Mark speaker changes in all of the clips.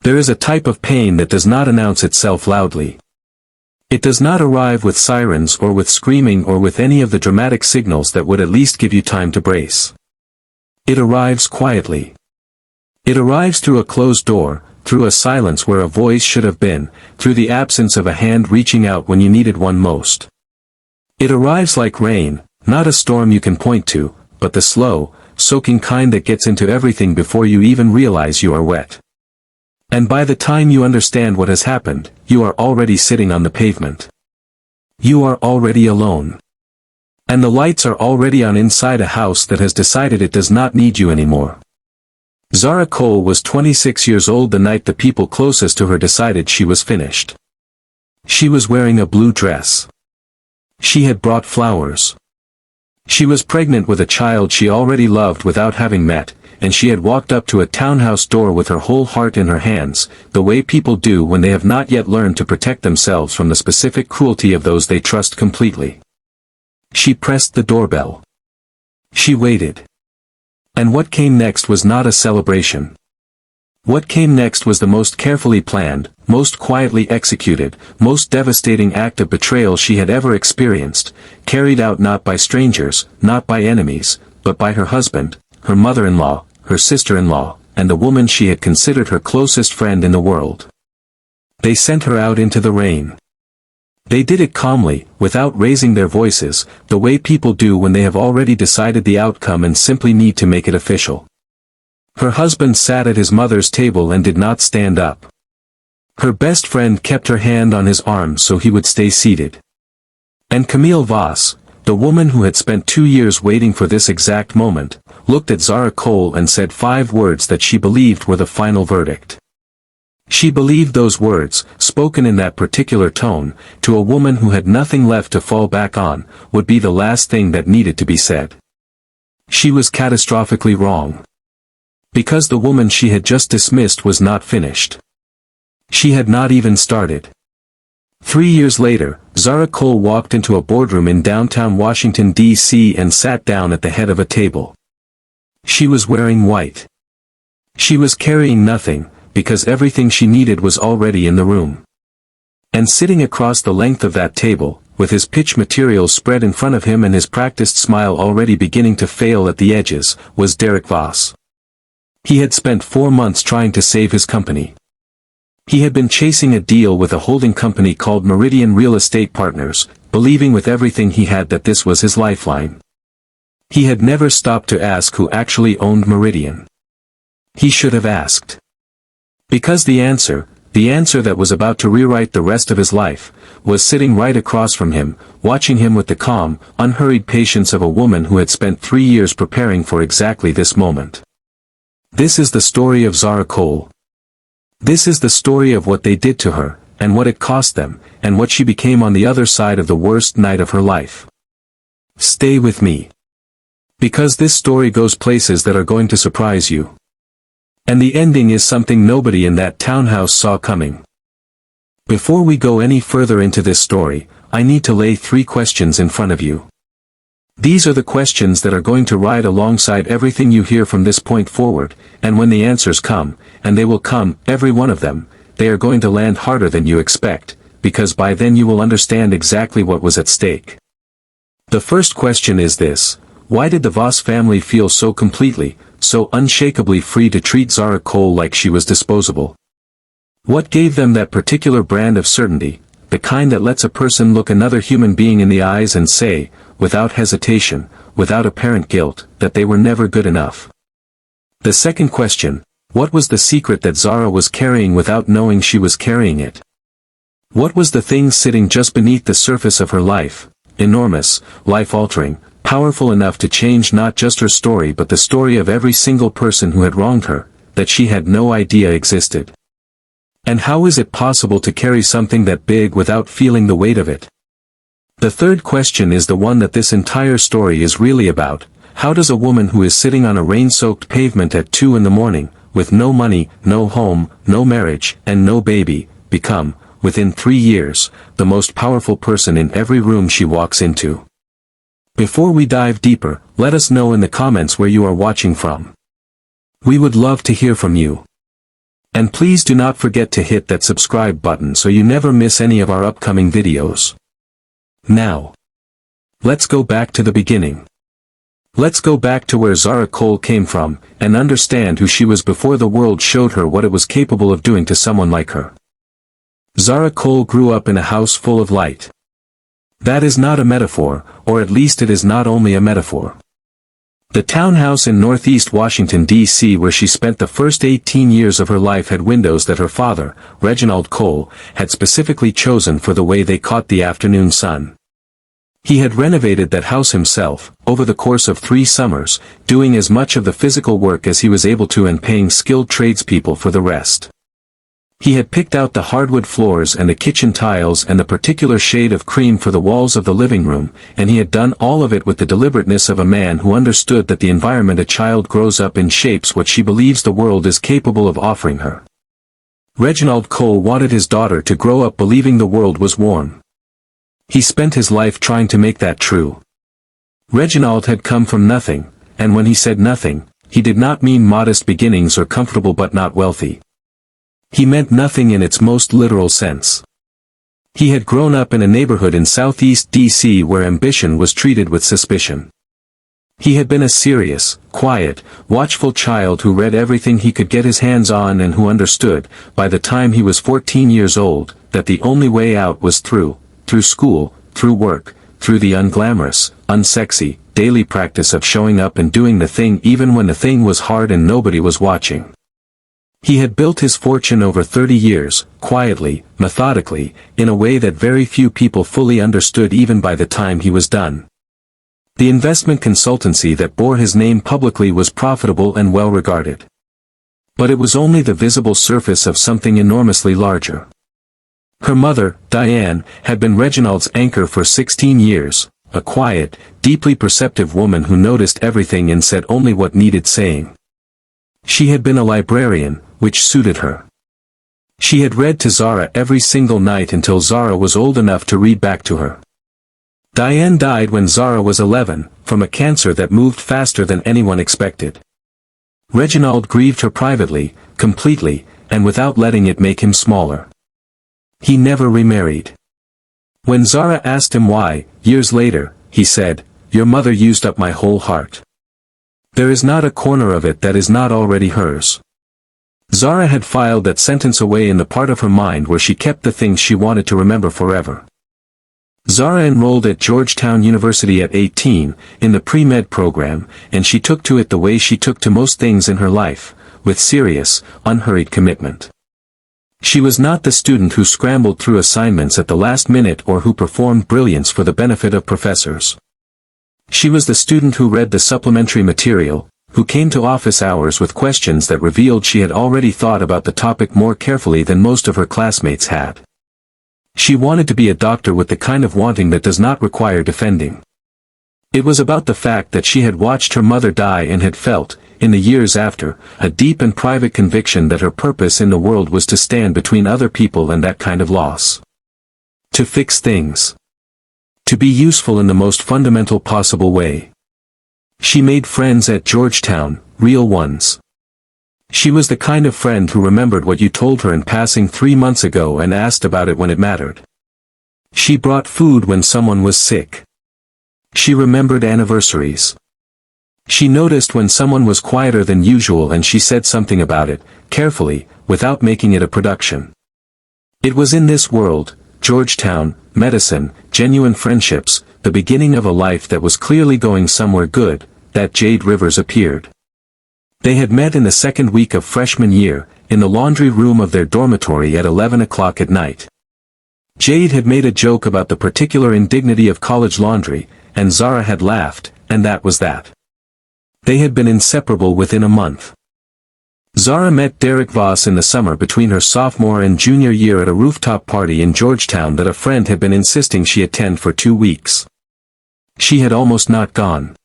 Speaker 1: There is a type of pain that does not announce itself loudly. It does not arrive with sirens or with screaming or with any of the dramatic signals that would at least give you time to brace. It arrives quietly. It arrives through a closed door, through a silence where a voice should have been, through the absence of a hand reaching out when you needed one most. It arrives like rain, not a storm you can point to, but the slow, soaking kind that gets into everything before you even realize you are wet. And by the time you understand what has happened, you are already sitting on the pavement. You are already alone. And the lights are already on inside a house that has decided it does not need you anymore. Zara Cole was 26 years old the night the people closest to her decided she was finished. She was wearing a blue dress. She had brought flowers. She was pregnant with a child she already loved without having met, and she had walked up to a townhouse door with her whole heart in her hands, the way people do when they have not yet learned to protect themselves from the specific cruelty of those they trust completely. She pressed the doorbell. She waited. And what came next was not a celebration. What came next was the most carefully planned, most quietly executed, most devastating act of betrayal she had ever experienced, carried out not by strangers, not by enemies, but by her husband, her mother-in-law, her sister-in-law, and the woman she had considered her closest friend in the world. They sent her out into the rain. They did it calmly, without raising their voices, the way people do when they have already decided the outcome and simply need to make it official. Her husband sat at his mother's table and did not stand up. Her best friend kept her hand on his arm so he would stay seated. And Camille Voss, the woman who had spent 2 years waiting for this exact moment, looked at Zara Cole and said 5 words that she believed were the final verdict. She believed those words, spoken in that particular tone, to a woman who had nothing left to fall back on, would be the last thing that needed to be said. She was catastrophically wrong. Because the woman she had just dismissed was not finished. She had not even started. 3 years later, Zara Cole walked into a boardroom in downtown Washington, D.C. and sat down at the head of a table. She was wearing white. She was carrying nothing, because everything she needed was already in the room. And sitting across the length of that table, with his pitch material spread in front of him and his practiced smile already beginning to fail at the edges, was Derek Voss. He had spent 4 months trying to save his company. He had been chasing a deal with a holding company called Meridian Real Estate Partners, believing with everything he had that this was his lifeline. He had never stopped to ask who actually owned Meridian. He should have asked. Because the answer that was about to rewrite the rest of his life, was sitting right across from him, watching him with the calm, unhurried patience of a woman who had spent 3 years preparing for exactly this moment. This is the story of Zara Cole. This is the story of what they did to her, and what it cost them, and what she became on the other side of the worst night of her life. Stay with me. Because this story goes places that are going to surprise you. And the ending is something nobody in that townhouse saw coming. Before we go any further into this story, I need to lay 3 questions in front of you. These are the questions that are going to ride alongside everything you hear from this point forward, and when the answers come, and they will come, every one of them, they are going to land harder than you expect, because by then you will understand exactly what was at stake. The first question is this: why did the Voss family feel so completely, so unshakably free to treat Zara Cole like she was disposable? What gave them that particular brand of certainty, the kind that lets a person look another human being in the eyes and say, without hesitation, without apparent guilt, that they were never good enough? The second question: what was the secret that Zara was carrying without knowing she was carrying it? What was the thing sitting just beneath the surface of her life, enormous, life-altering, powerful enough to change not just her story but the story of every single person who had wronged her, that she had no idea existed? And how is it possible to carry something that big without feeling the weight of it? The third question is the one that this entire story is really about. How does a woman who is sitting on a rain-soaked pavement at 2 in the morning, with no money, no home, no marriage, and no baby, become, within 3 years, the most powerful person in every room she walks into? Before we dive deeper, let us know in the comments where you are watching from. We would love to hear from you. And please do not forget to hit that subscribe button so you never miss any of our upcoming videos. Now, let's go back to the beginning. Let's go back to where Zara Cole came from, and understand who she was before the world showed her what it was capable of doing to someone like her. Zara Cole grew up in a house full of light. That is not a metaphor, or at least it is not only a metaphor. The townhouse in northeast Washington, D.C. where she spent the first 18 years of her life had windows that her father, Reginald Cole, had specifically chosen for the way they caught the afternoon sun. He had renovated that house himself, over the course of 3 summers, doing as much of the physical work as he was able to and paying skilled tradespeople for the rest. He had picked out the hardwood floors and the kitchen tiles and the particular shade of cream for the walls of the living room, and he had done all of it with the deliberateness of a man who understood that the environment a child grows up in shapes what she believes the world is capable of offering her. Reginald Cole wanted his daughter to grow up believing the world was warm. He spent his life trying to make that true. Reginald had come from nothing, and when he said nothing, he did not mean modest beginnings or comfortable but not wealthy. He meant nothing in its most literal sense. He had grown up in a neighborhood in southeast D.C. where ambition was treated with suspicion. He had been a serious, quiet, watchful child who read everything he could get his hands on and who understood, by the time he was 14 years old, that the only way out was through school, through work, through the unglamorous, unsexy, daily practice of showing up and doing the thing even when the thing was hard and nobody was watching. He had built his fortune over 30 years, quietly, methodically, in a way that very few people fully understood even by the time he was done. The investment consultancy that bore his name publicly was profitable and well regarded. But it was only the visible surface of something enormously larger. Her mother, Diane, had been Reginald's anchor for 16 years, a quiet, deeply perceptive woman who noticed everything and said only what needed saying. She had been a librarian, which suited her. She had read to Zara every single night until Zara was old enough to read back to her. Diane died when Zara was 11, from a cancer that moved faster than anyone expected. Reginald grieved her privately, completely, and without letting it make him smaller. He never remarried. When Zara asked him why, years later, he said, "Your mother used up my whole heart. There is not a corner of it that is not already hers." Zara had filed that sentence away in the part of her mind where she kept the things she wanted to remember forever. Zara enrolled at Georgetown University at 18, in the pre-med program, and she took to it the way she took to most things in her life, with serious, unhurried commitment. She was not the student who scrambled through assignments at the last minute or who performed brilliance for the benefit of professors. She was the student who read the supplementary material, who came to office hours with questions that revealed she had already thought about the topic more carefully than most of her classmates had. She wanted to be a doctor with the kind of wanting that does not require defending. It was about the fact that she had watched her mother die and had felt, in the years after, a deep and private conviction that her purpose in the world was to stand between other people and that kind of loss. To fix things. To be useful in the most fundamental possible way. She made friends at Georgetown, real ones. She was the kind of friend who remembered what you told her in passing 3 months ago and asked about it when it mattered. She brought food when someone was sick. She remembered anniversaries. She noticed when someone was quieter than usual and she said something about it, carefully, without making it a production. It was in this world, Georgetown, medicine, genuine friendships, the beginning of a life that was clearly going somewhere good, that Jade Rivers appeared. They had met in the second week of freshman year, in the laundry room of their dormitory at 11 o'clock at night. Jade had made a joke about the particular indignity of college laundry, and Zara had laughed, and that was that. They had been inseparable within a month. Zara met Derek Voss in the summer between her sophomore and junior year at a rooftop party in Georgetown that a friend had been insisting she attend for 2 weeks. She had almost not gone.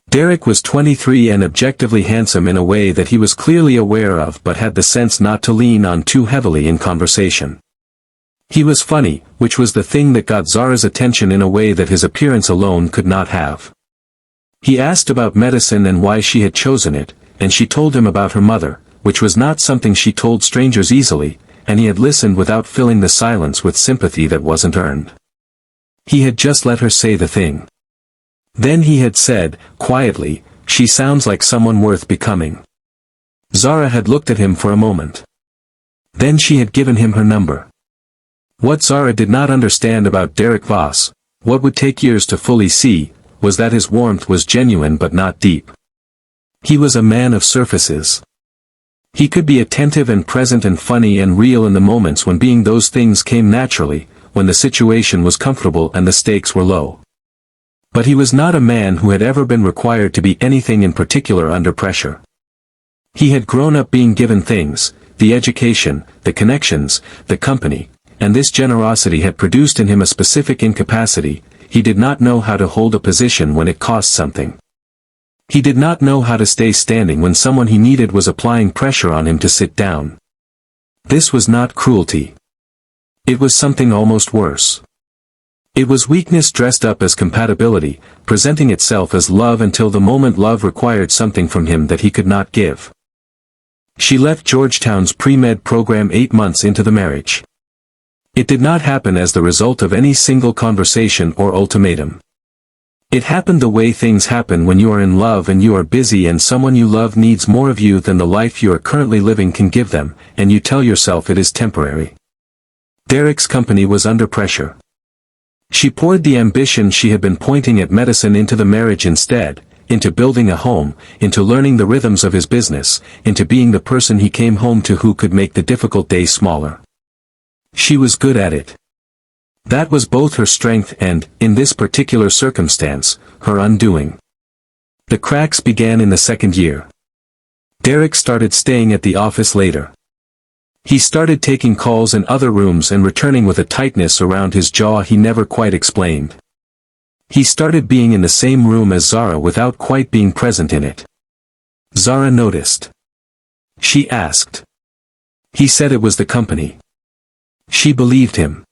Speaker 1: Derek was 23 and objectively handsome in a way that he was clearly aware of but had the sense not to lean on too heavily in conversation. He was funny, which was the thing that got Zara's attention in a way that his appearance alone could not have. He asked about medicine and why she had chosen it, and she told him about her mother, which was not something she told strangers easily, and he had listened without filling the silence with sympathy that wasn't earned. He had just let her say the thing. Then he had said, quietly, "She sounds like someone worth becoming." Zara had looked at him for a moment. Then she had given him her number. What Zara did not understand about Derek Voss, what would take years to fully see, was that his warmth was genuine but not deep. He was a man of surfaces. He could be attentive and present and funny and real in the moments when being those things came naturally, when the situation was comfortable and the stakes were low. But he was not a man who had ever been required to be anything in particular under pressure. He had grown up being given things, the education, the connections, the company, and this generosity had produced in him a specific incapacity. He did not know how to hold a position when it cost something. He did not know how to stay standing when someone he needed was applying pressure on him to sit down. This was not cruelty. It was something almost worse. It was weakness dressed up as compatibility, presenting itself as love until the moment love required something from him that he could not give. She left Georgetown's pre-med program 8 months into the marriage. It did not happen as the result of any single conversation or ultimatum. It happened the way things happen when you are in love and you are busy and someone you love needs more of you than the life you are currently living can give them, and you tell yourself it is temporary. Derek's company was under pressure. She poured the ambition she had been pointing at medicine into the marriage instead, into building a home, into learning the rhythms of his business, into being the person he came home to who could make the difficult days smaller. She was good at it. That was both her strength and, in this particular circumstance, her undoing. The cracks began in the second year. Derek started staying at the office later. He started taking calls in other rooms and returning with a tightness around his jaw he never quite explained. He started being in the same room as Zara without quite being present in it. Zara noticed. She asked. He said it was the company. She believed him.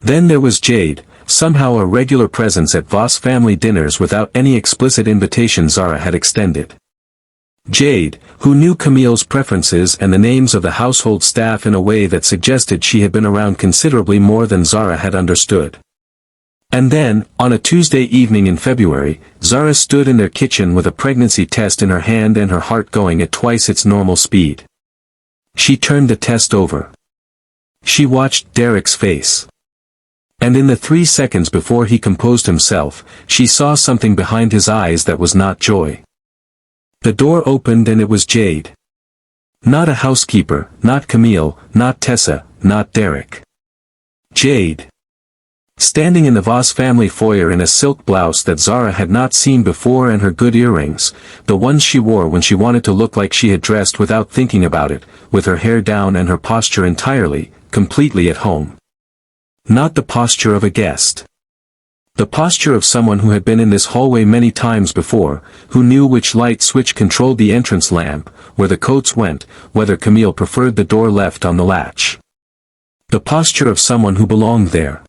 Speaker 1: Then there was Jade, somehow a regular presence at Voss family dinners without any explicit invitation Zara had extended. Jade, who knew Camille's preferences and the names of the household staff in a way that suggested she had been around considerably more than Zara had understood. And then, on a Tuesday evening in February, Zara stood in their kitchen with a pregnancy test in her hand and her heart going at twice its normal speed. She turned the test over. She watched Derek's face. And in the 3 seconds before he composed himself, she saw something behind his eyes that was not joy. The door opened and it was Jade. Not a housekeeper, not Camille, not Tessa, not Derek. Jade. Standing in the Voss family foyer in a silk blouse that Zara had not seen before and her good earrings, the ones she wore when she wanted to look like she had dressed without thinking about it, with her hair down and her posture entirely, completely at home. Not the posture of a guest. The posture of someone who had been in this hallway many times before, who knew which light switch controlled the entrance lamp, where the coats went, whether Camille preferred the door left on the latch. The posture of someone who belonged there.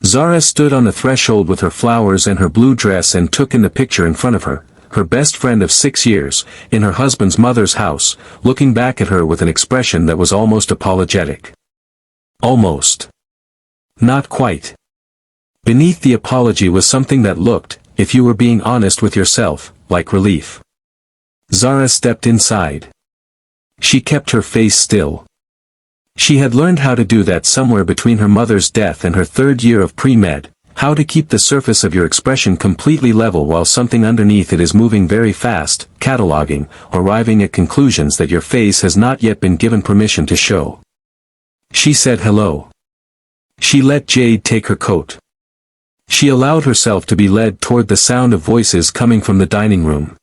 Speaker 1: Zara stood on the threshold with her flowers and her blue dress and took in the picture in front of her, her best friend of 6 years, in her husband's mother's house, looking back at her with an expression that was almost apologetic. Almost. Not quite. Beneath the apology was something that looked, if you were being honest with yourself, like relief. Zara stepped inside. She kept her face still. She had learned how to do that somewhere between her mother's death and her 3rd year of pre-med, how to keep the surface of your expression completely level while something underneath it is moving very fast, cataloging, arriving at conclusions that your face has not yet been given permission to show. She said hello. She let Jade take her coat. She allowed herself to be led toward the sound of voices coming from the dining room.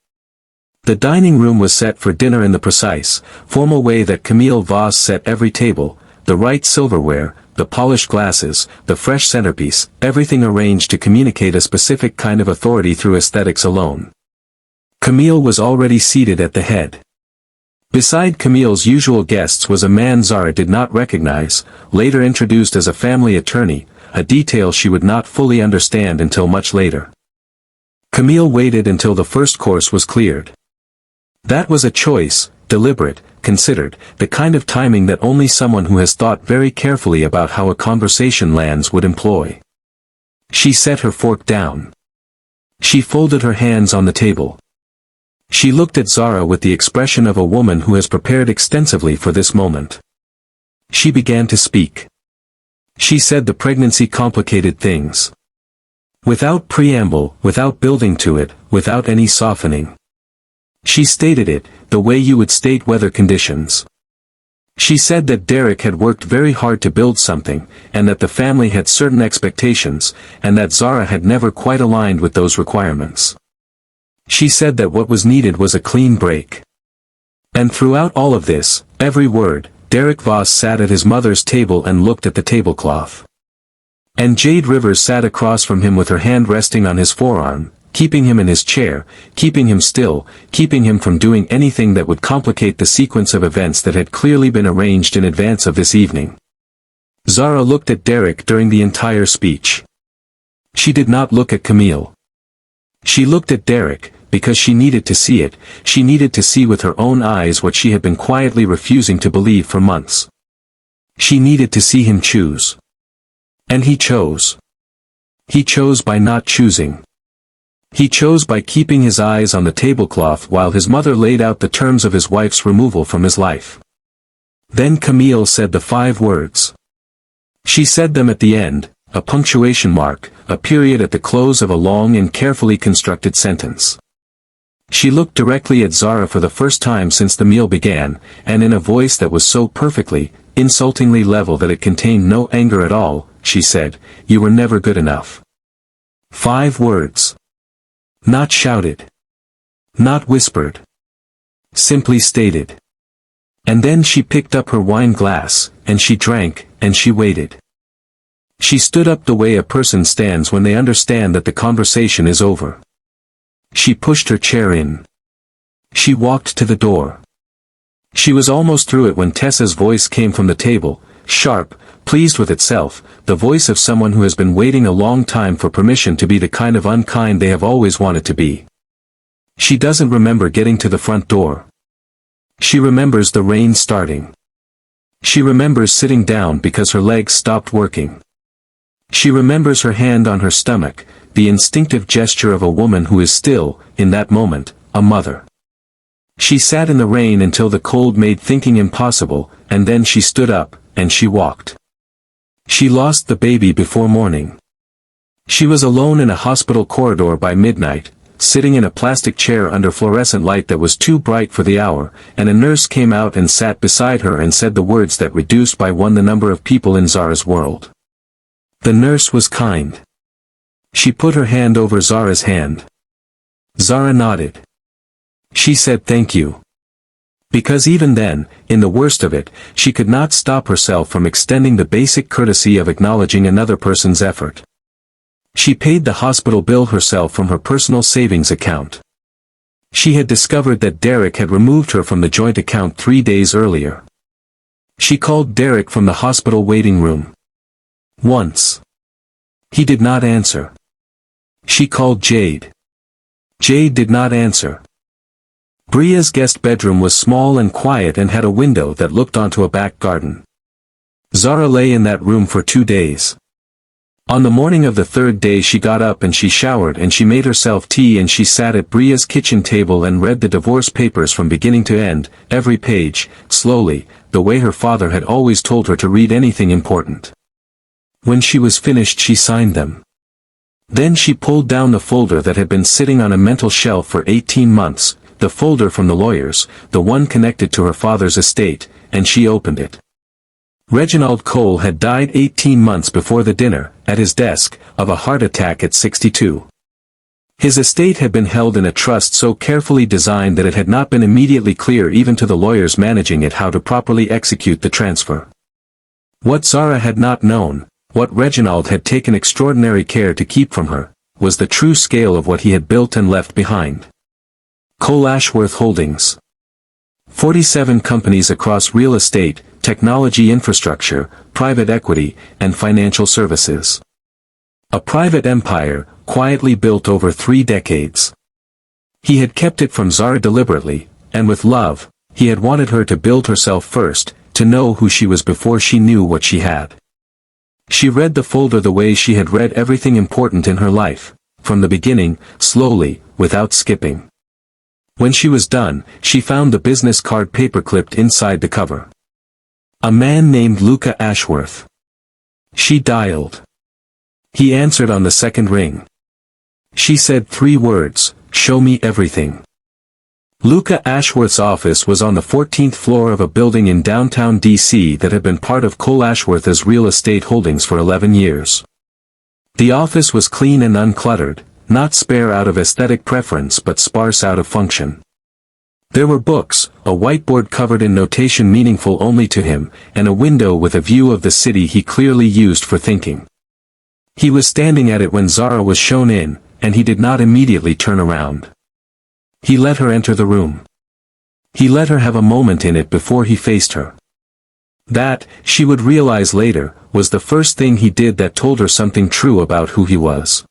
Speaker 1: The dining room was set for dinner in the precise, formal way that Camille Voss set every table, the right silverware, the polished glasses, the fresh centerpiece, everything arranged to communicate a specific kind of authority through aesthetics alone. Camille was already seated at the head. Beside Camille's usual guests was a man Zara did not recognize, later introduced as a family attorney, a detail she would not fully understand until much later. Camille waited until the first course was cleared. That was a choice, deliberate, considered, the kind of timing that only someone who has thought very carefully about how a conversation lands would employ. She set her fork down. She folded her hands on the table. She looked at Zara with the expression of a woman who has prepared extensively for this moment. She began to speak. She said the pregnancy complicated things. Without preamble, without building to it, without any softening. She stated it, the way you would state weather conditions. She said that Derek had worked very hard to build something, and that the family had certain expectations, and that Zara had never quite aligned with those requirements. She said that what was needed was a clean break. And throughout all of this, every word, Derek Voss sat at his mother's table and looked at the tablecloth. And Jade Rivers sat across from him with her hand resting on his forearm, keeping him in his chair, keeping him still, keeping him from doing anything that would complicate the sequence of events that had clearly been arranged in advance of this evening. Zara looked at Derek during the entire speech. She did not look at Camille. She looked at Derek, because she needed to see it, she needed to see with her own eyes what she had been quietly refusing to believe for months. She needed to see him choose. And he chose. He chose by not choosing. He chose by keeping his eyes on the tablecloth while his mother laid out the terms of his wife's removal from his life. Then Camille said the 5 words. She said them at the end, a punctuation mark, a period at the close of a long and carefully constructed sentence. She looked directly at Zara for the first time since the meal began, and in a voice that was so perfectly, insultingly level that it contained no anger at all, she said, "You were never good enough." 5 words. Not shouted. Not whispered. Simply stated. And then she picked up her wine glass, and she drank, and she waited. She stood up the way a person stands when they understand that the conversation is over. She pushed her chair in. She walked to the door. She was almost through it when Tessa's voice came from the table, sharp, pleased with itself, the voice of someone who has been waiting a long time for permission to be the kind of unkind they have always wanted to be. She doesn't remember getting to the front door. She remembers the rain starting. She remembers sitting down because her legs stopped working. She remembers her hand on her stomach, the instinctive gesture of a woman who is still, in that moment, a mother. She sat in the rain until the cold made thinking impossible, and then she stood up, and she walked. She lost the baby before morning. She was alone in a hospital corridor by midnight, sitting in a plastic chair under fluorescent light that was too bright for the hour, and a nurse came out and sat beside her and said the words that reduced by 1 the number of people in Zara's world. The nurse was kind. She put her hand over Zara's hand. Zara nodded. She said thank you. Because even then, in the worst of it, she could not stop herself from extending the basic courtesy of acknowledging another person's effort. She paid the hospital bill herself from her personal savings account. She had discovered that Derek had removed her from the joint account 3 days earlier. She called Derek from the hospital waiting room. Once. He did not answer. She called Jade. Jade did not answer. Bria's guest bedroom was small and quiet and had a window that looked onto a back garden. Zara lay in that room for 2 days. On the morning of the 3rd day she got up and she showered and she made herself tea and she sat at Bria's kitchen table and read the divorce papers from beginning to end, every page, slowly, the way her father had always told her to read anything important. When she was finished she signed them. Then she pulled down the folder that had been sitting on a mental shelf for 18 months, the folder from the lawyers, the one connected to her father's estate, and she opened it. Reginald Cole had died 18 months before the dinner, at his desk, of a heart attack at 62. His estate had been held in a trust so carefully designed that it had not been immediately clear even to the lawyers managing it how to properly execute the transfer. What Zara had not known, what Reginald had taken extraordinary care to keep from her, was the true scale of what he had built and left behind. Cole Ashworth Holdings. 47 companies across real estate, technology infrastructure, private equity, and financial services. A private empire, quietly built over 3 decades. He had kept it from Zara deliberately, and with love, he had wanted her to build herself first, to know who she was before she knew what she had. She read the folder the way she had read everything important in her life, from the beginning, slowly, without skipping. When she was done, she found the business card paper-clipped inside the cover. A man named Luca Ashworth. She dialed. He answered on the second ring. She said 3 words, "Show me everything." Luca Ashworth's office was on the 14th floor of a building in downtown D.C. that had been part of Cole Ashworth's real estate holdings for 11 years. The office was clean and uncluttered, not spare out of aesthetic preference but sparse out of function. There were books, a whiteboard covered in notation meaningful only to him, and a window with a view of the city he clearly used for thinking. He was standing at it when Zara was shown in, and he did not immediately turn around. He let her enter the room. He let her have a moment in it before he faced her. That, she would realize later, was the first thing he did that told her something true about who he was.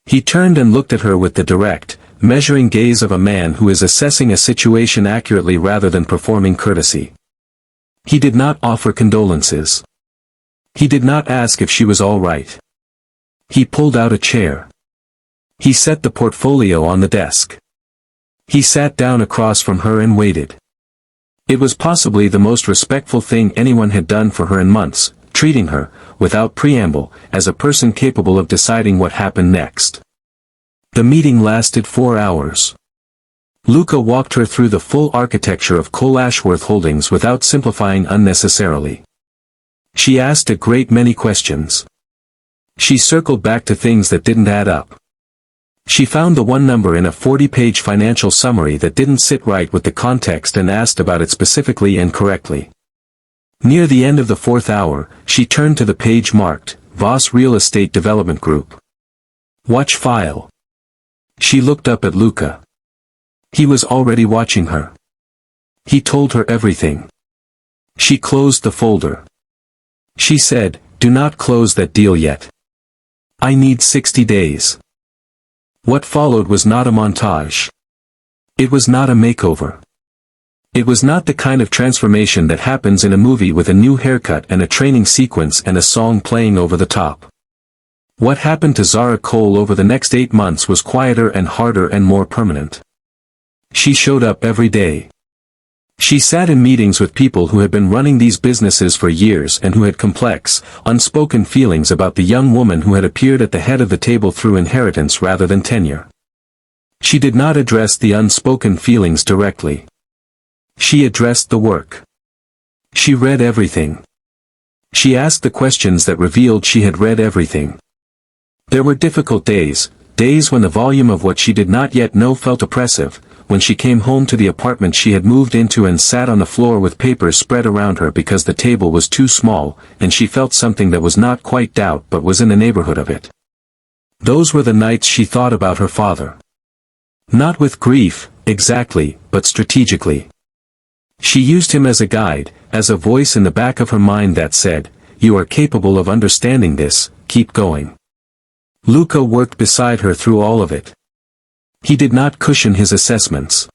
Speaker 1: He turned and looked at her with the direct, measuring gaze of a man who is assessing a situation accurately rather than performing courtesy. He did not offer condolences. He did not ask if she was all right. He pulled out a chair. He set the portfolio on the desk. He sat down across from her and waited. It was possibly the most respectful thing anyone had done for her in months, treating her, without preamble, as a person capable of deciding what happened next. The meeting lasted 4 hours. Luca walked her through the full architecture of Cole Ashworth Holdings without simplifying unnecessarily. She asked a great many questions. She circled back to things that didn't add up. She found the one number in a 40-page financial summary that didn't sit right with the context and asked about it specifically and correctly. Near the end of the 4th hour, she turned to the page marked, Voss Real Estate Development Group. Watch file. She looked up at Luca. He was already watching her. He told her everything. She closed the folder. She said, "Do not close that deal yet. I need 60 days. What followed was not a montage. It was not a makeover. It was not the kind of transformation that happens in a movie with a new haircut and a training sequence and a song playing over the top. What happened to Zara Cole over the next 8 months was quieter and harder and more permanent. She showed up every day. She sat in meetings with people who had been running these businesses for years and who had complex, unspoken feelings about the young woman who had appeared at the head of the table through inheritance rather than tenure. She did not address the unspoken feelings directly. She addressed the work. She read everything. She asked the questions that revealed she had read everything. There were difficult days, days when the volume of what she did not yet know felt oppressive, when she came home to the apartment she had moved into and sat on the floor with papers spread around her because the table was too small, and she felt something that was not quite doubt but was in the neighborhood of it. Those were the nights she thought about her father. Not with grief, exactly, but strategically. She used him as a guide, as a voice in the back of her mind that said, "You are capable of understanding this, keep going." Luca worked beside her through all of it. He did not cushion his assessments.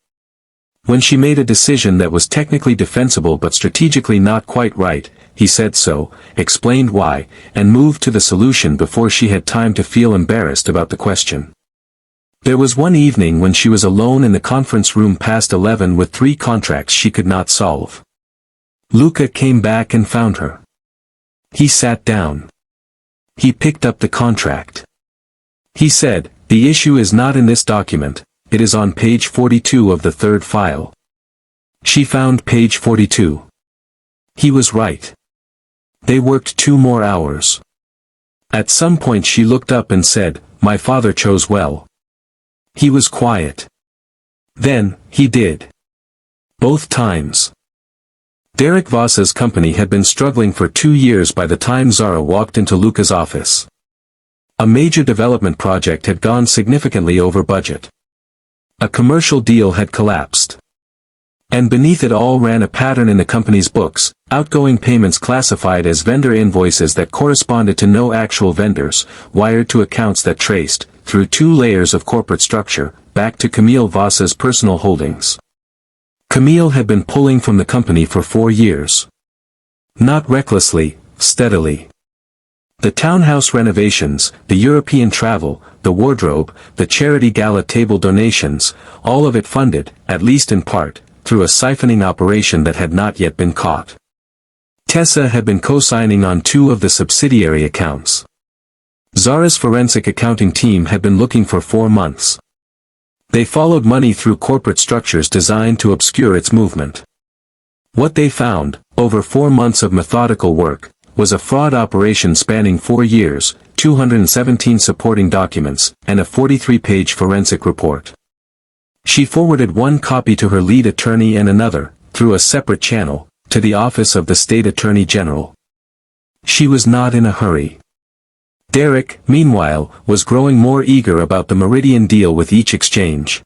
Speaker 1: When she made a decision that was technically defensible but strategically not quite right, he said so, explained why, and moved to the solution before she had time to feel embarrassed about the question. There was one evening when she was alone in the conference room past 11 with 3 contracts she could not solve. Luca came back and found her. He sat down. He picked up the contract. He said, "The issue is not in this document, it is on page 42 of the 3rd file." She found page 42. He was right. They worked 2 more hours. At some point she looked up and said, "My father chose well." He was quiet. Then, he did. Both times. Derek Voss's company had been struggling for 2 years by the time Zara walked into Luca's office. A major development project had gone significantly over budget. A commercial deal had collapsed. And beneath it all ran a pattern in the company's books, outgoing payments classified as vendor invoices that corresponded to no actual vendors, wired to accounts that traced, through 2 layers of corporate structure, back to Camille Voss's personal holdings. Camille had been pulling from the company for 4 years. Not recklessly, steadily. The townhouse renovations, the European travel, the wardrobe, the charity gala table donations, all of it funded, at least in part, through a siphoning operation that had not yet been caught. Tessa had been co-signing on 2 of the subsidiary accounts. Zara's forensic accounting team had been looking for 4 months. They followed money through corporate structures designed to obscure its movement. What they found, over 4 months of methodical work, was a fraud operation spanning 4 years, 217 supporting documents, and a 43-page forensic report. She forwarded 1 copy to her lead attorney and another, through a separate channel, to the office of the State Attorney General. She was not in a hurry. Derek, meanwhile, was growing more eager about the Meridian deal with each exchange.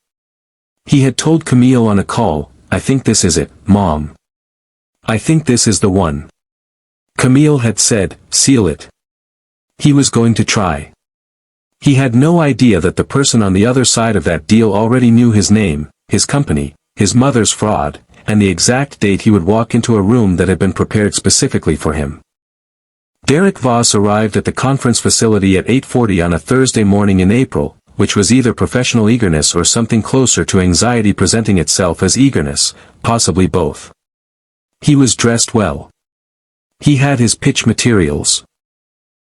Speaker 1: He had told Camille on a call, "I think this is it, Mom. I think this is the one." Camille had said, "Seal it." He was going to try. He had no idea that the person on the other side of that deal already knew his name, his company, his mother's fraud, and the exact date he would walk into a room that had been prepared specifically for him. Derek Voss arrived at the conference facility at 8:40 on a Thursday morning in April, which was either professional eagerness or something closer to anxiety presenting itself as eagerness, possibly both. He was dressed well. He had his pitch materials.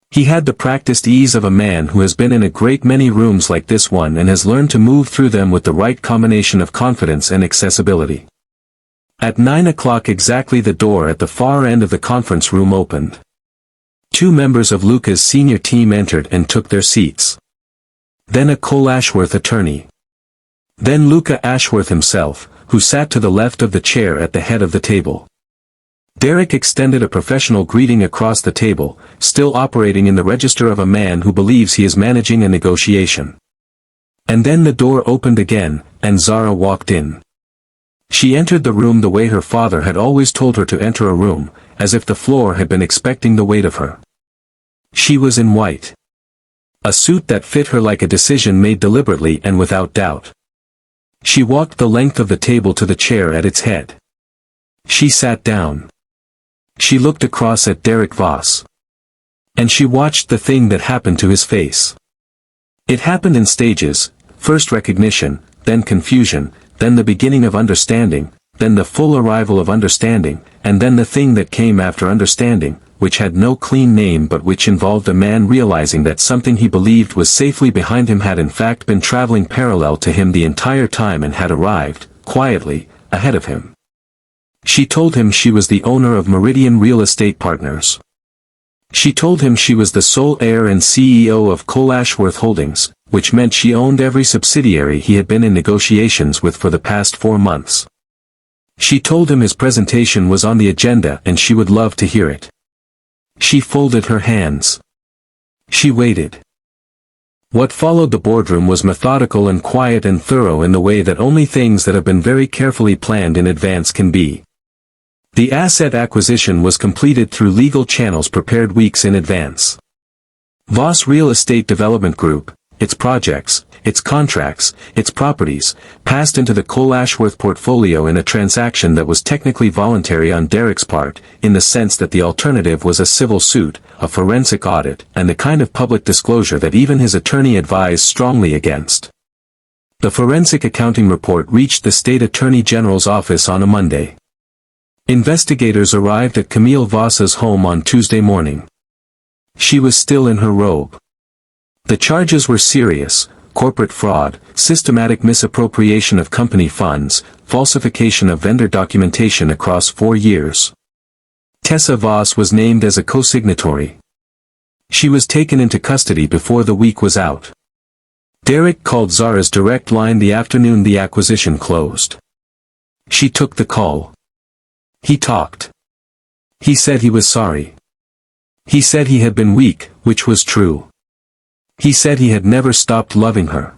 Speaker 1: He had the practiced ease of a man who has been in a great many rooms like this one and has learned to move through them with the right combination of confidence and accessibility. At 9 o'clock exactly, the door at the far end of the conference room opened. 2 members of Luca's senior team entered and took their seats. Then a Cole Ashworth attorney. Then Luca Ashworth himself, who sat to the left of the chair at the head of the table. Derek extended a professional greeting across the table, still operating in the register of a man who believes he is managing a negotiation. And then the door opened again, and Zara walked in. She entered the room the way her father had always told her to enter a room, as if the floor had been expecting the weight of her. She was in white. A suit that fit her like a decision made deliberately and without doubt. She walked the length of the table to the chair at its head. She sat down. She looked across at Derek Voss. And she watched the thing that happened to his face. It happened in stages, first recognition, then confusion, then the beginning of understanding, then the full arrival of understanding, and then the thing that came after understanding, which had no clean name but which involved a man realizing that something he believed was safely behind him had in fact been traveling parallel to him the entire time and had arrived, quietly, ahead of him. She told him she was the owner of Meridian Real Estate Partners. She told him she was the sole heir and CEO of Cole Ashworth Holdings, which meant she owned every subsidiary he had been in negotiations with for the past 4 months. She told him his presentation was on the agenda and she would love to hear it. She folded her hands. She waited. What followed the boardroom was methodical and quiet and thorough in the way that only things that have been very carefully planned in advance can be. The asset acquisition was completed through legal channels prepared weeks in advance. Voss Real Estate Development Group, its projects, its contracts, its properties, passed into the Cole Ashworth portfolio in a transaction that was technically voluntary on Derek's part, in the sense that the alternative was a civil suit, a forensic audit, and the kind of public disclosure that even his attorney advised strongly against. The forensic accounting report reached the State Attorney General's office on a Monday. Investigators arrived at Camille Voss's home on Tuesday morning. She was still in her robe. The charges were serious: corporate fraud, systematic misappropriation of company funds, falsification of vendor documentation across 4 years. Tessa Voss was named as a co-signatory. She was taken into custody before the week was out. Derek called Zara's direct line the afternoon the acquisition closed. She took the call. He talked. He said he was sorry. He said he had been weak, which was true. He said he had never stopped loving her.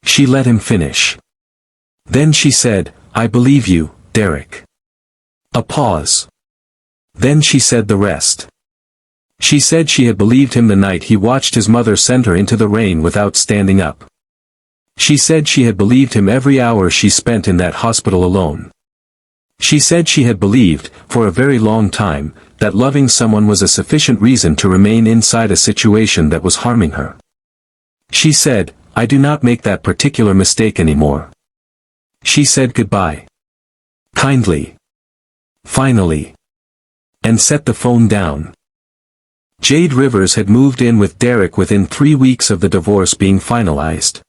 Speaker 1: She let him finish. Then she said, "I believe you, Derek." A pause. Then she said the rest. She said she had believed him the night he watched his mother send her into the rain without standing up. She said she had believed him every hour she spent in that hospital alone. She said she had believed, for a very long time, that loving someone was a sufficient reason to remain inside a situation that was harming her. She said, "I do not make that particular mistake anymore." She said goodbye. Kindly. Finally. And set the phone down. Jade Rivers had moved in with Derek within 3 weeks of the divorce being finalized.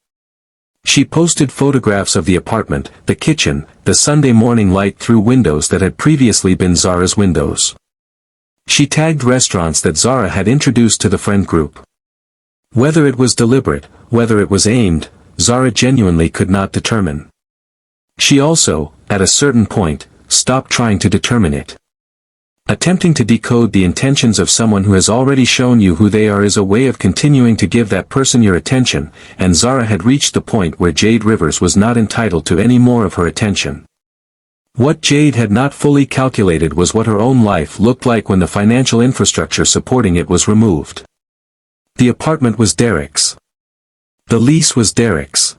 Speaker 1: She posted photographs of the apartment, the kitchen, the Sunday morning light through windows that had previously been Zara's windows. She tagged restaurants that Zara had introduced to the friend group. Whether it was deliberate, whether it was aimed, Zara genuinely could not determine. She also, at a certain point, stopped trying to determine it. Attempting to decode the intentions of someone who has already shown you who they are is a way of continuing to give that person your attention, and Zara had reached the point where Jade Rivers was not entitled to any more of her attention. What Jade had not fully calculated was what her own life looked like when the financial infrastructure supporting it was removed. The apartment was Derek's. The lease was Derek's.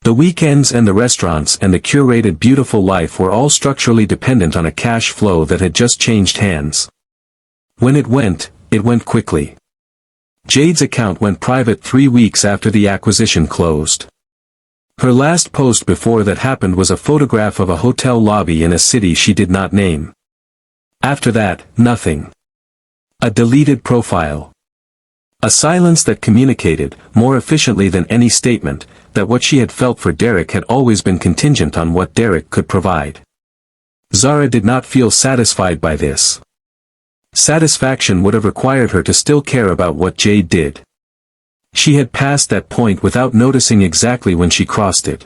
Speaker 1: The weekends and the restaurants and the curated beautiful life were all structurally dependent on a cash flow that had just changed hands. When it went quickly. Jade's account went private 3 weeks after the acquisition closed. Her last post before that happened was a photograph of a hotel lobby in a city she did not name. After that, nothing. A deleted profile. A silence that communicated, more efficiently than any statement, that what she had felt for Derek had always been contingent on what Derek could provide. Zara did not feel satisfied by this. Satisfaction would have required her to still care about what Jade did. She had passed that point without noticing exactly when she crossed it.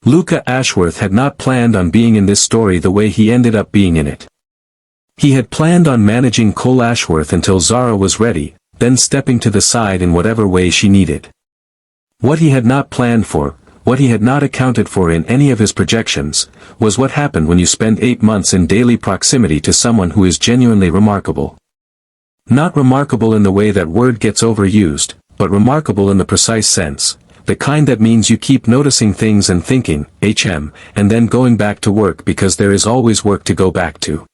Speaker 1: Luca Ashworth had not planned on being in this story the way he ended up being in it. He had planned on managing Cole Ashworth until Zara was ready, then stepping to the side in whatever way she needed. What he had not planned for, what he had not accounted for in any of his projections, was what happened when you spend 8 months in daily proximity to someone who is genuinely remarkable. Not remarkable in the way that word gets overused, but remarkable in the precise sense, the kind that means you keep noticing things and thinking, and then going back to work because there is always work to go back to.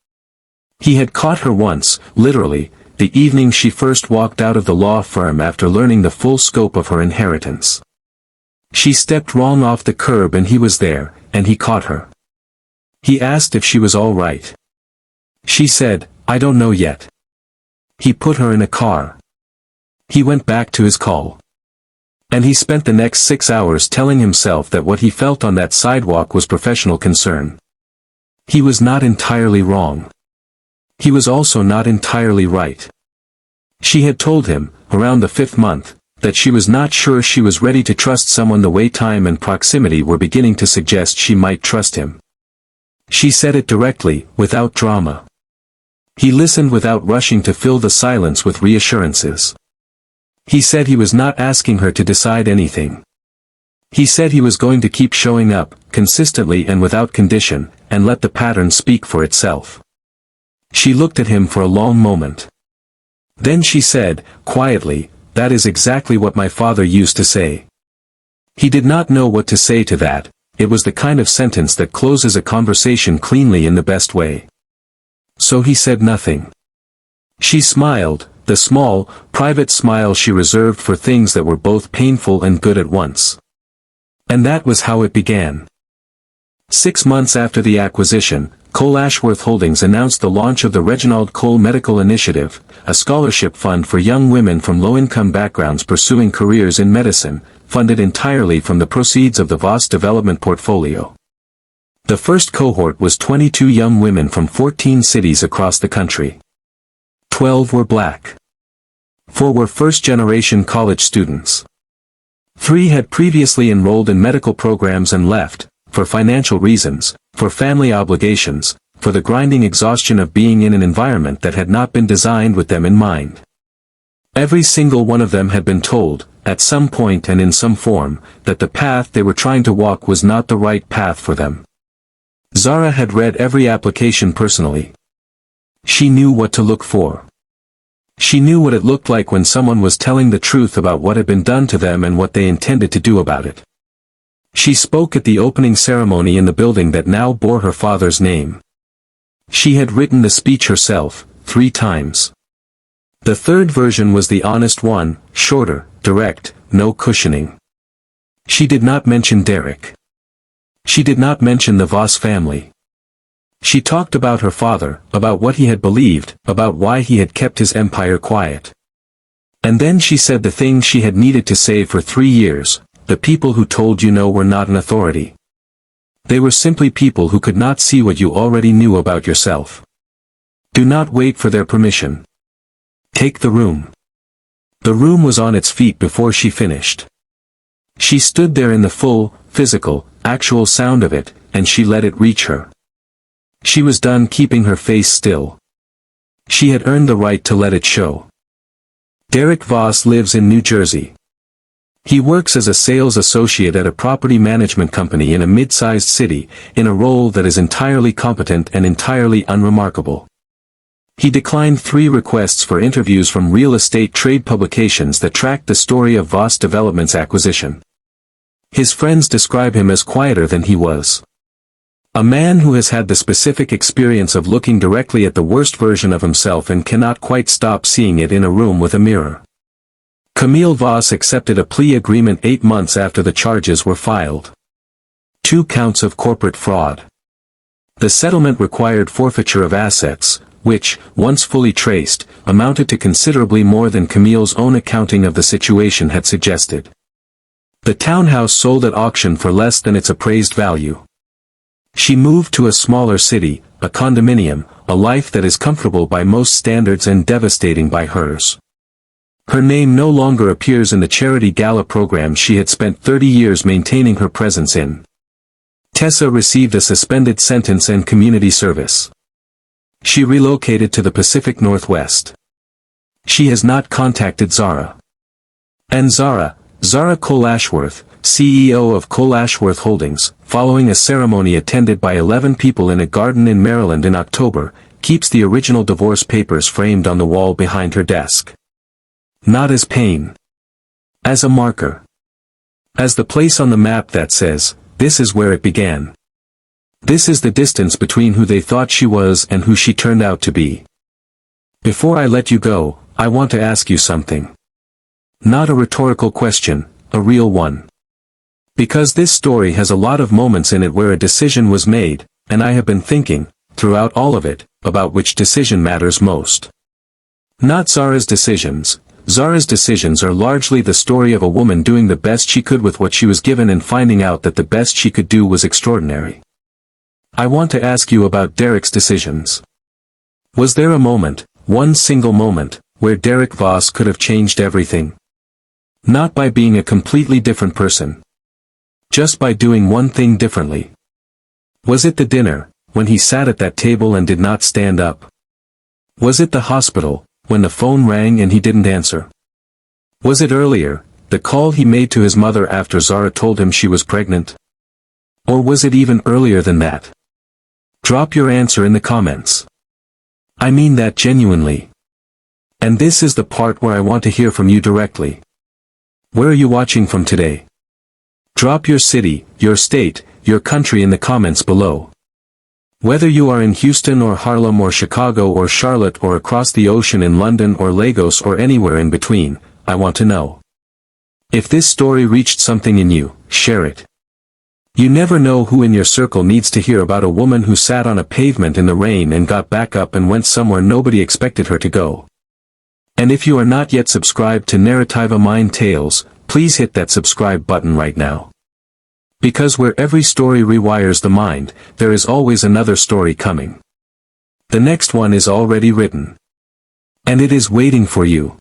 Speaker 1: He had caught her once, literally, the evening she first walked out of the law firm after learning the full scope of her inheritance. She stepped wrong off the curb and he was there, and he caught her. He asked if she was all right. She said, "I don't know yet." He put her in a car. He went back to his call. And he spent the next 6 hours telling himself that what he felt on that sidewalk was professional concern. He was not entirely wrong. He was also not entirely right. She had told him, around the 5th month, that she was not sure she was ready to trust someone the way time and proximity were beginning to suggest she might trust him. She said it directly, without drama. He listened without rushing to fill the silence with reassurances. He said he was not asking her to decide anything. He said he was going to keep showing up, consistently and without condition, and let the pattern speak for itself. She looked at him for a long moment. Then she said, quietly, "That is exactly what my father used to say." He did not know what to say to that. It was the kind of sentence that closes a conversation cleanly in the best way. So he said nothing. She smiled, the small, private smile she reserved for things that were both painful and good at once. And that was how it began. 6 months after the acquisition, Cole Ashworth Holdings announced the launch of the Reginald Cole Medical Initiative, a scholarship fund for young women from low-income backgrounds pursuing careers in medicine, funded entirely from the proceeds of the Voss development portfolio. The first cohort was 22 young women from 14 cities across the country. 12 were black. 4 were first-generation college students. 3 had previously enrolled in medical programs and left, for financial reasons, for family obligations, for the grinding exhaustion of being in an environment that had not been designed with them in mind. Every single one of them had been told, at some point and in some form, that the path they were trying to walk was not the right path for them. Zara had read every application personally. She knew what to look for. She knew what it looked like when someone was telling the truth about what had been done to them and what they intended to do about it. She spoke at the opening ceremony in the building that now bore her father's name. She had written the speech herself, 3 times. The third version was the honest one, shorter, direct, no cushioning. She did not mention Derek. She did not mention the Voss family. She talked about her father, about what he had believed, about why he had kept his empire quiet. And then she said the things she had needed to say for 3 years, the people who told you no were not an authority. They were simply people who could not see what you already knew about yourself. Do not wait for their permission. Take the room. The room was on its feet before she finished. She stood there in the full, physical, actual sound of it, and she let it reach her. She was done keeping her face still. She had earned the right to let it show. Derek Voss lives in New Jersey. He works as a sales associate at a property management company in a mid-sized city, in a role that is entirely competent and entirely unremarkable. He declined 3 requests for interviews from real estate trade publications that tracked the story of Voss Development's acquisition. His friends describe him as quieter than he was. A man who has had the specific experience of looking directly at the worst version of himself and cannot quite stop seeing it in a room with a mirror. Camille Voss accepted a plea agreement 8 months after the charges were filed. 2 counts of corporate fraud. The settlement required forfeiture of assets, which, once fully traced, amounted to considerably more than Camille's own accounting of the situation had suggested. The townhouse sold at auction for less than its appraised value. She moved to a smaller city, a condominium, a life that is comfortable by most standards and devastating by hers. Her name no longer appears in the charity gala program she had spent 30 years maintaining her presence in. Tessa received a suspended sentence and community service. She relocated to the Pacific Northwest. She has not contacted Zara. And Zara Cole Ashworth, CEO of Cole Ashworth Holdings, following a ceremony attended by 11 people in a garden in Maryland in October, keeps the original divorce papers framed on the wall behind her desk. Not as pain. As a marker. As the place on the map that says, this is where it began. This is the distance between who they thought she was and who she turned out to be. Before I let you go, I want to ask you something. Not a rhetorical question, a real one. Because this story has a lot of moments in it where a decision was made, and I have been thinking, throughout all of it, about which decision matters most. Not Zara's decisions. Zara's decisions are largely the story of a woman doing the best she could with what she was given and finding out that the best she could do was extraordinary. I want to ask you about Derek's decisions. Was there a moment, one single moment, where Derek Voss could have changed everything? Not by being a completely different person. Just by doing one thing differently. Was it the dinner, when he sat at that table and did not stand up? Was it the hospital, when the phone rang and he didn't answer? Was it earlier, the call he made to his mother after Zara told him she was pregnant? Or was it even earlier than that? Drop your answer in the comments. I mean that genuinely. And this is the part where I want to hear from you directly. Where are you watching from today? Drop your city, your state, your country in the comments below. Whether you are in Houston or Harlem or Chicago or Charlotte or across the ocean in London or Lagos or anywhere in between, I want to know. If this story reached something in you, share it. You never know who in your circle needs to hear about a woman who sat on a pavement in the rain and got back up and went somewhere nobody expected her to go. And if you are not yet subscribed to Narrativa Mind Tales, please hit that subscribe button right now. Because where every story rewires the mind, there is always another story coming. The next one is already written. And it is waiting for you.